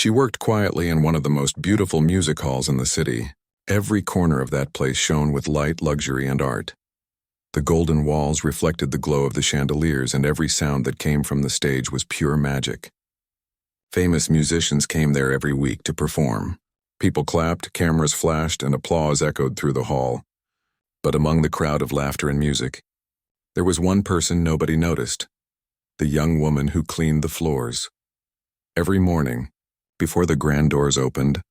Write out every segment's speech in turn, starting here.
She worked quietly in one of the most beautiful music halls in the city. Every corner of that place shone with light, luxury, and art. The golden walls reflected the glow of the chandeliers, and every sound that came from the stage was pure magic. Famous musicians came there every week to perform. People clapped, cameras flashed, and applause echoed through the hall. But among the crowd of laughter and music, there was one person nobody noticed: the young woman who cleaned the floors. Every morning, before the grand doors opened,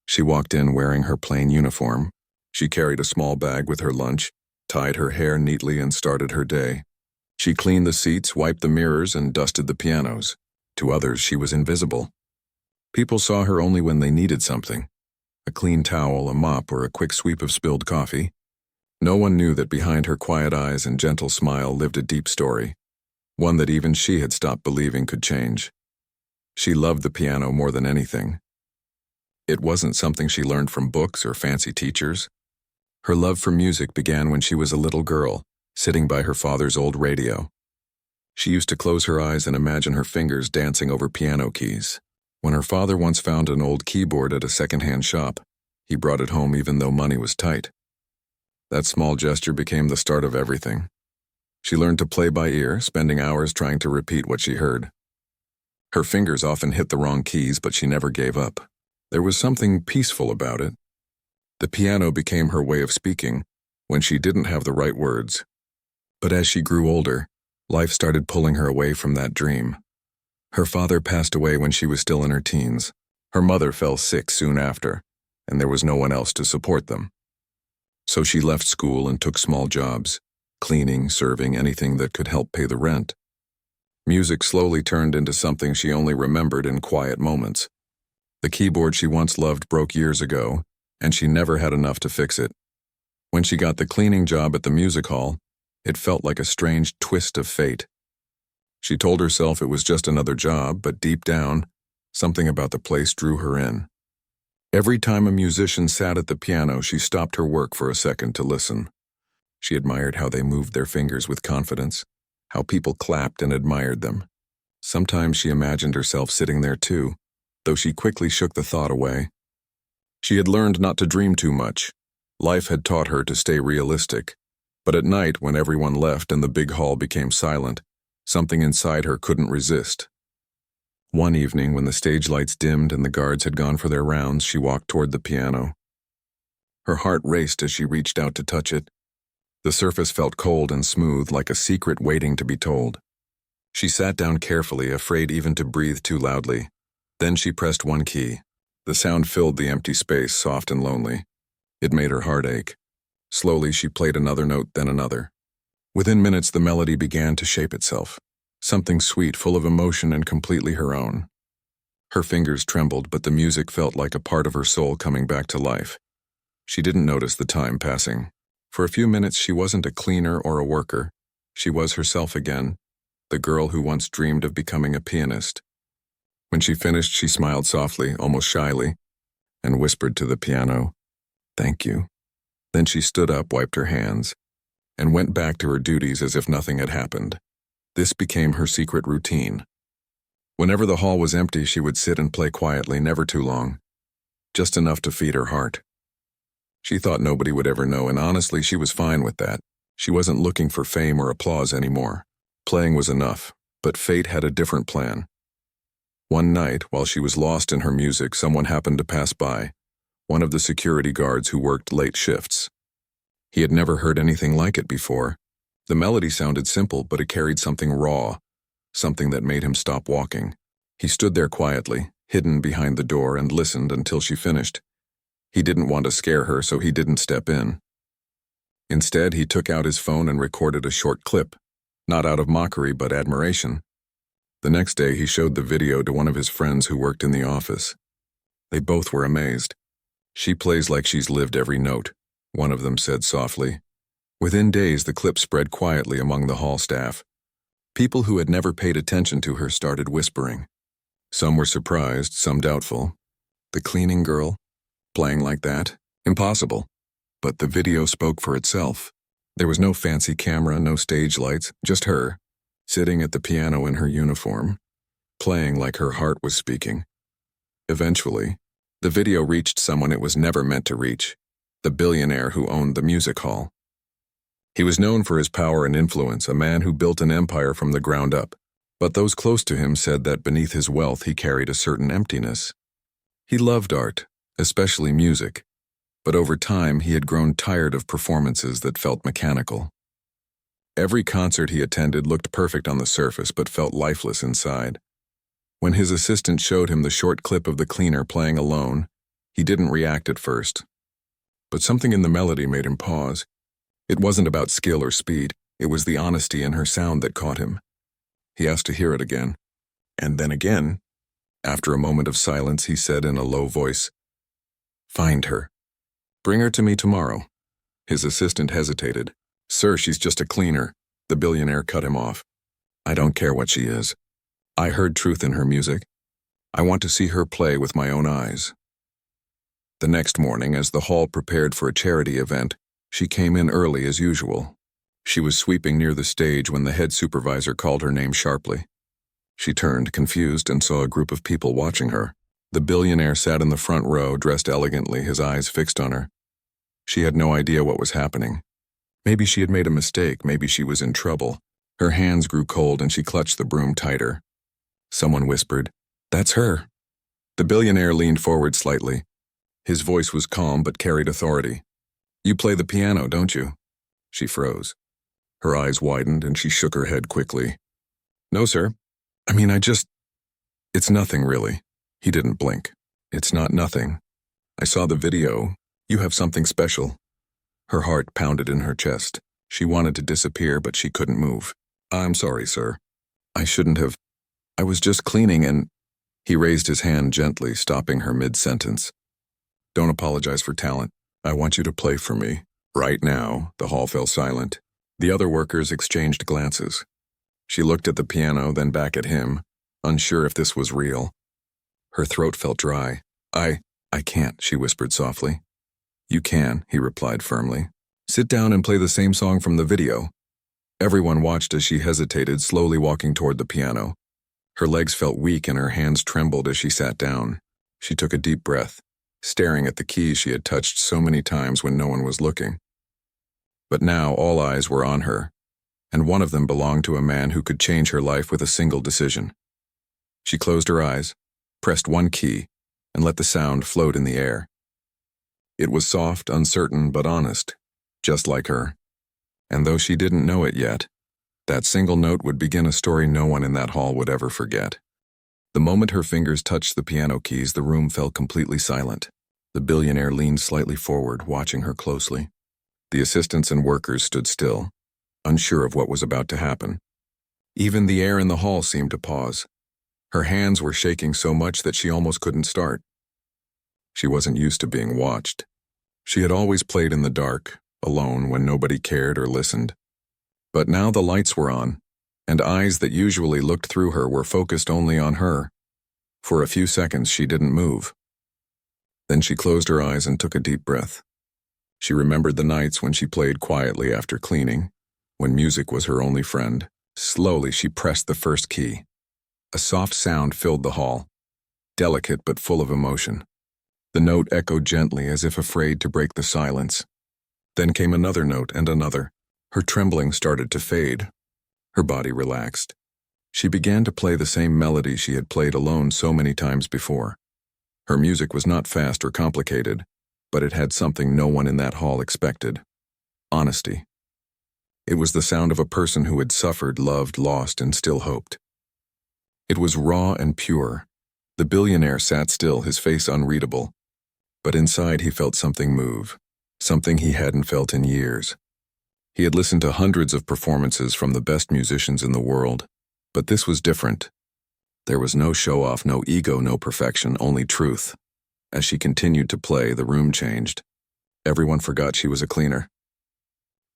she walked in wearing her plain uniform. She carried a small bag with her lunch, tied her hair neatly, and started her day. She cleaned the seats, wiped the mirrors, and dusted the pianos. To others, she was invisible. People saw her only when they needed something: a clean towel, a mop, or a quick sweep of spilled coffee. No one knew that behind her quiet eyes and gentle smile lived a deep story, one that even she had stopped believing could change. She loved the piano more than anything. It wasn't something she learned from books or fancy teachers. Her love for music began when she was a little girl, sitting by her father's old radio. She used to close her eyes and imagine her fingers dancing over piano keys. When her father once found an old keyboard at a second-hand shop, he brought it home even though money was tight. That small gesture became the start of everything. She learned to play by ear, spending hours trying to repeat what she heard. Her fingers often hit the wrong keys, but she never gave up. There was something peaceful about it. The piano became her way of speaking when she didn't have the right words. But as she grew older, life started pulling her away from that dream. Her father passed away when she was still in her teens. Her mother fell sick soon after, and there was no one else to support them. So she left school and took small jobs, cleaning, serving, anything that could help pay the rent. Music slowly turned into something she only remembered in quiet moments. The keyboard she once loved broke years ago, and she never had enough to fix it. When she got the cleaning job at the music hall, it felt like a strange twist of fate. She told herself it was just another job, but deep down, something about the place drew her in. Every time a musician sat at the piano, she stopped her work for a second to listen. She admired how they moved their fingers with confidence, how people clapped and admired them. Sometimes she imagined herself sitting there too, though she quickly shook the thought away. She had learned not to dream too much. Life had taught her to stay realistic. But at night, when everyone left and the big hall became silent, something inside her couldn't resist. One evening, when the stage lights dimmed and the guards had gone for their rounds, she walked toward the piano. Her heart raced as she reached out to touch it. The surface felt cold and smooth, like a secret waiting to be told. She sat down carefully, afraid even to breathe too loudly. Then she pressed one key. The sound filled the empty space, soft and lonely. It made her heart ache. Slowly, she played another note, then another. Within minutes, the melody began to shape itself. Something sweet, full of emotion, and completely her own. Her fingers trembled, but the music felt like a part of her soul coming back to life. She didn't notice the time passing. For a few minutes, she wasn't a cleaner or a worker. She was herself again, the girl who once dreamed of becoming a pianist. When she finished, she smiled softly, almost shyly, and whispered to the piano, "Thank you." Then she stood up, wiped her hands, and went back to her duties as if nothing had happened. This became her secret routine. Whenever the hall was empty, she would sit and play quietly, never too long, just enough to feed her heart. She thought nobody would ever know, and honestly, she was fine with that. She wasn't looking for fame or applause anymore. Playing was enough, but fate had a different plan. One night, while she was lost in her music, someone happened to pass by, one of the security guards who worked late shifts. He had never heard anything like it before. The melody sounded simple, but it carried something raw, something that made him stop walking. He stood there quietly, hidden behind the door, and listened until she finished. He didn't want to scare her, so he didn't step in. Instead, he took out his phone and recorded a short clip, not out of mockery but admiration. The next day, he showed the video to one of his friends who worked in the office. They both were amazed. "She plays like she's lived every note," one of them said softly. Within days, the clip spread quietly among the hall staff. People who had never paid attention to her started whispering. Some were surprised, some doubtful. The cleaning girl? Playing like that? Impossible. But the video spoke for itself. There was no fancy camera, no stage lights, just her, sitting at the piano in her uniform, playing like her heart was speaking. Eventually, the video reached someone it was never meant to reach, the billionaire who owned the music hall. He was known for his power and influence, a man who built an empire from the ground up. But those close to him said that beneath his wealth he carried a certain emptiness. He loved art, especially music, but over time he had grown tired of performances that felt mechanical. Every concert he attended looked perfect on the surface but felt lifeless inside. When his assistant showed him the short clip of the cleaner playing alone, he didn't react at first. But something in the melody made him pause. It wasn't about skill or speed, it was the honesty in her sound that caught him. He asked to hear it again, and then again. After a moment of silence, he said in a low voice, "Find her. Bring her to me tomorrow." His assistant hesitated. "Sir, she's just a cleaner." The billionaire cut him off. "I don't care what she is. I heard truth in her music. I want to see her play with my own eyes." The next morning, as the hall prepared for a charity event, she came in early as usual. She was sweeping near the stage when the head supervisor called her name sharply. She turned, confused, and saw a group of people watching her. The billionaire sat in the front row, dressed elegantly, his eyes fixed on her. She had no idea what was happening. Maybe she had made a mistake, maybe she was in trouble. Her hands grew cold and she clutched the broom tighter. Someone whispered, "That's her." The billionaire leaned forward slightly. His voice was calm but carried authority. "You play the piano, don't you?" She froze. Her eyes widened and she shook her head quickly. "No, sir. It's nothing, really." He didn't blink. "It's not nothing. I saw the video. You have something special." Her heart pounded in her chest. She wanted to disappear, but she couldn't move. "I'm sorry, sir. I shouldn't have. I was just cleaning and—" He raised his hand gently, stopping her mid-sentence. "Don't apologize for talent. I want you to play for me. Right now." The hall fell silent. The other workers exchanged glances. She looked at the piano, then back at him, unsure if this was real. Her throat felt dry. I can't," she whispered softly. "You can," he replied firmly. "Sit down and play the same song from the video." Everyone watched as she hesitated, slowly walking toward the piano. Her legs felt weak and her hands trembled as she sat down. She took a deep breath, staring at the keys she had touched so many times when no one was looking. But now all eyes were on her, and one of them belonged to a man who could change her life with a single decision. She closed her eyes, pressed one key, and let the sound float in the air. It was soft, uncertain, but honest, just like her. And though she didn't know it yet, that single note would begin a story no one in that hall would ever forget. The moment her fingers touched the piano keys, the room fell completely silent. The billionaire leaned slightly forward, watching her closely. The assistants and workers stood still, unsure of what was about to happen. Even the air in the hall seemed to pause. Her hands were shaking so much that she almost couldn't start. She wasn't used to being watched. She had always played in the dark, alone when nobody cared or listened. But now the lights were on, and eyes that usually looked through her were focused only on her. For a few seconds she didn't move. Then she closed her eyes and took a deep breath. She remembered the nights when she played quietly after cleaning, when music was her only friend. Slowly she pressed the first key. A soft sound filled the hall, delicate but full of emotion. The note echoed gently as if afraid to break the silence. Then came another note and another. Her trembling started to fade. Her body relaxed. She began to play the same melody she had played alone so many times before. Her music was not fast or complicated, but it had something no one in that hall expected: honesty. It was the sound of a person who had suffered, loved, lost, and still hoped. It was raw and pure. The billionaire sat still, his face unreadable. But inside he felt something move, something he hadn't felt in years. He had listened to hundreds of performances from the best musicians in the world, but this was different. There was no show-off, no ego, no perfection, only truth. As she continued to play, the room changed. Everyone forgot she was a cleaner.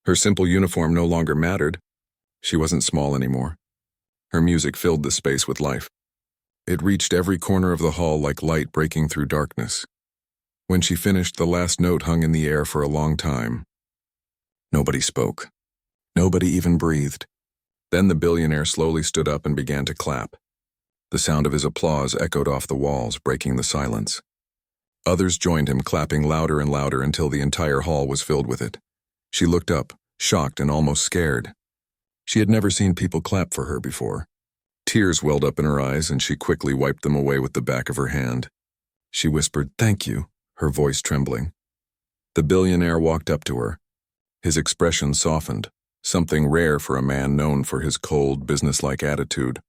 Her simple uniform no longer mattered. She wasn't small anymore. Her music filled the space with life. It reached every corner of the hall like light breaking through darkness. When she finished, the last note hung in the air for a long time. Nobody spoke. Nobody even breathed. Then the billionaire slowly stood up and began to clap. The sound of his applause echoed off the walls, breaking the silence. Others joined him, clapping louder and louder until the entire hall was filled with it. She looked up, shocked and almost scared. She had never seen people clap for her before. Tears welled up in her eyes, and she quickly wiped them away with the back of her hand. She whispered, "Thank you," her voice trembling. The billionaire walked up to her. His expression softened, something rare for a man known for his cold, businesslike attitude.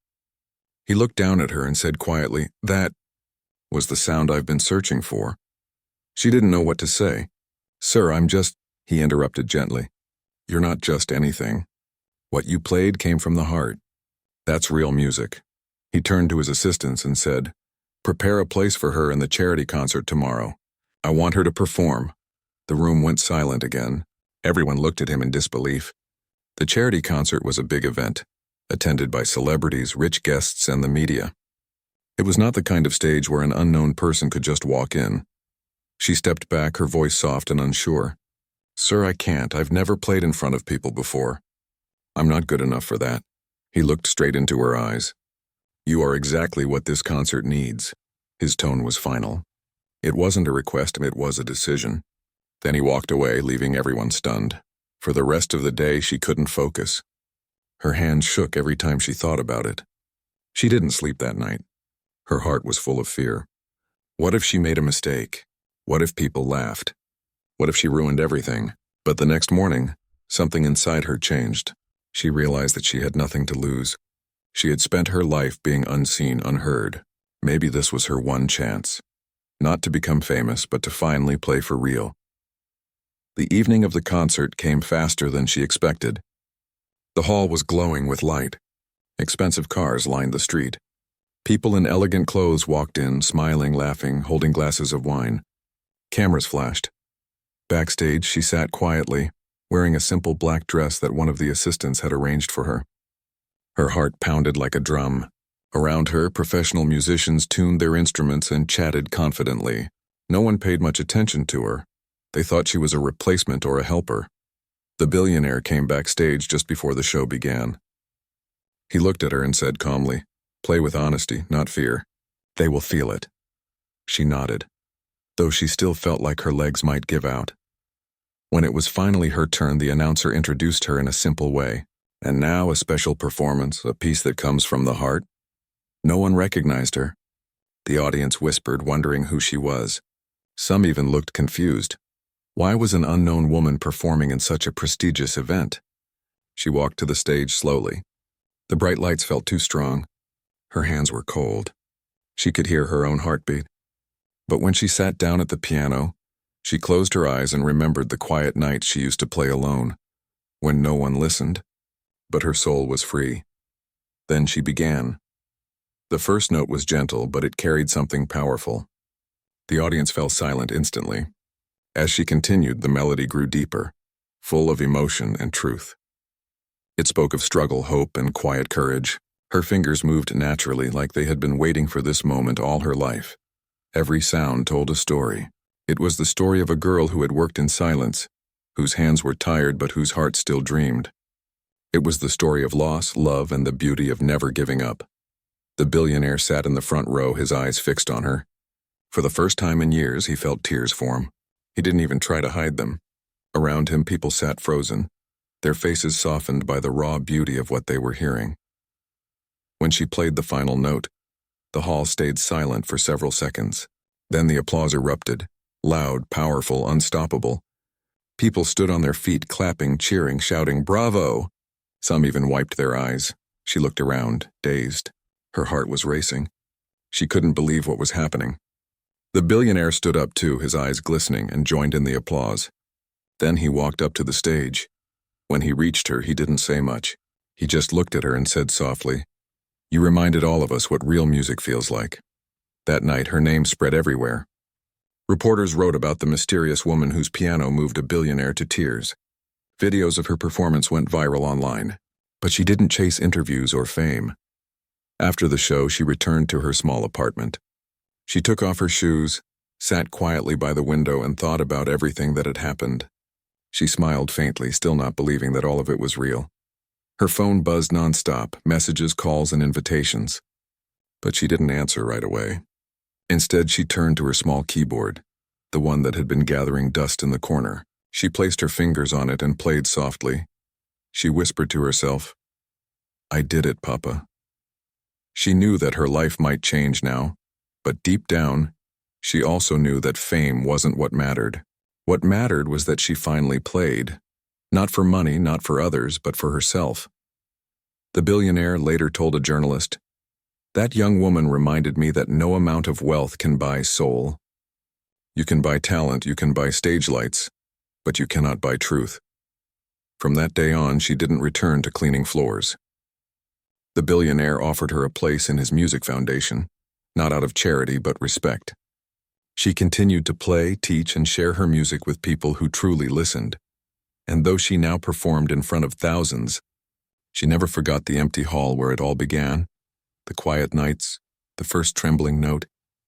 He looked down at her and said quietly, "That was the sound I've been searching for." She didn't know what to say. "Sir, I'm just," he interrupted gently. "You're not just anything. What you played came from the heart. That's real music." He turned to his assistants and said, "Prepare a place for her in the charity concert tomorrow. I want her to perform." The room went silent again. Everyone looked at him in disbelief. The charity concert was a big event, attended by celebrities, rich guests, and the media. It was not the kind of stage where an unknown person could just walk in. She stepped back, her voice soft and unsure. "Sir, I can't. I've never played in front of people before. I'm not good enough for that." He looked straight into her eyes. "You are exactly what this concert needs." His tone was final. It wasn't a request, it was a decision. Then he walked away, leaving everyone stunned. For the rest of the day, she couldn't focus. Her hands shook every time she thought about it. She didn't sleep that night. Her heart was full of fear. What if she made a mistake? What if people laughed? What if she ruined everything? But the next morning, something inside her changed. She realized that she had nothing to lose. She had spent her life being unseen, unheard. Maybe this was her one chance. Not to become famous, but to finally play for real. The evening of the concert came faster than she expected. The hall was glowing with light. Expensive cars lined the street. People in elegant clothes walked in, smiling, laughing, holding glasses of wine. Cameras flashed. Backstage, she sat quietly, wearing a simple black dress that one of the assistants had arranged for her. Her heart pounded like a drum. Around her, professional musicians tuned their instruments and chatted confidently. No one paid much attention to her. They thought she was a replacement or a helper. The billionaire came backstage just before the show began. He looked at her and said calmly, "Play with honesty, not fear. They will feel it." She nodded, though she still felt like her legs might give out. When it was finally her turn, the announcer introduced her in a simple way. "And now a special performance, a piece that comes from the heart." No one recognized her. The audience whispered, wondering who she was. Some even looked confused. Why was an unknown woman performing in such a prestigious event? She walked to the stage slowly. The bright lights felt too strong. Her hands were cold. She could hear her own heartbeat. But when she sat down at the piano, she closed her eyes and remembered the quiet nights she used to play alone, when no one listened, but her soul was free. Then she began. The first note was gentle, but it carried something powerful. The audience fell silent instantly. As she continued, the melody grew deeper, full of emotion and truth. It spoke of struggle, hope, and quiet courage. Her fingers moved naturally, like they had been waiting for this moment all her life. Every sound told a story. It was the story of a girl who had worked in silence, whose hands were tired but whose heart still dreamed. It was the story of loss, love, and the beauty of never giving up. The billionaire sat in the front row, his eyes fixed on her. For the first time in years, he felt tears form. He didn't even try to hide them. Around him, people sat frozen, their faces softened by the raw beauty of what they were hearing. When she played the final note, the hall stayed silent for several seconds. Then the applause erupted, loud, powerful, unstoppable. People stood on their feet, clapping, cheering, shouting, "Bravo!" Some even wiped their eyes. She looked around, dazed. Her heart was racing. She couldn't believe what was happening. The billionaire stood up too, his eyes glistening, and joined in the applause. Then he walked up to the stage. When he reached her, he didn't say much. He just looked at her and said softly, "You reminded all of us what real music feels like." That night, her name spread everywhere. Reporters wrote about the mysterious woman whose piano moved a billionaire to tears. Videos of her performance went viral online, but she didn't chase interviews or fame. After the show, she returned to her small apartment. She took off her shoes, sat quietly by the window, and thought about everything that had happened. She smiled faintly, still not believing that all of it was real. Her phone buzzed nonstop, messages, calls, and invitations. But she didn't answer right away. Instead, she turned to her small keyboard, the one that had been gathering dust in the corner. She placed her fingers on it and played softly. She whispered to herself, "I did it, Papa." She knew that her life might change now, but deep down, she also knew that fame wasn't what mattered. What mattered was that she finally played. Not for money, not for others, but for herself. The billionaire later told a journalist, "That young woman reminded me that no amount of wealth can buy soul. You can buy talent, you can buy stage lights, but you cannot buy truth." From that day on, she didn't return to cleaning floors. The billionaire offered her a place in his music foundation, not out of charity but respect. She continued to play, teach, and share her music with people who truly listened. And though she now performed in front of thousands, she never forgot the empty hall where it all began, the quiet nights, the first trembling note,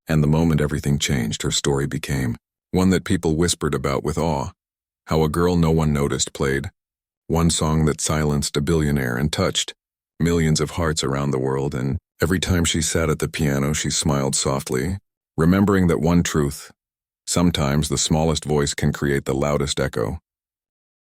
and the moment everything changed. Her story became one that people whispered about with awe. How a girl no one noticed played one song that silenced a billionaire and touched millions of hearts around the world, and every time she sat at the piano she smiled softly, remembering that one truth: sometimes the smallest voice can create the loudest echo.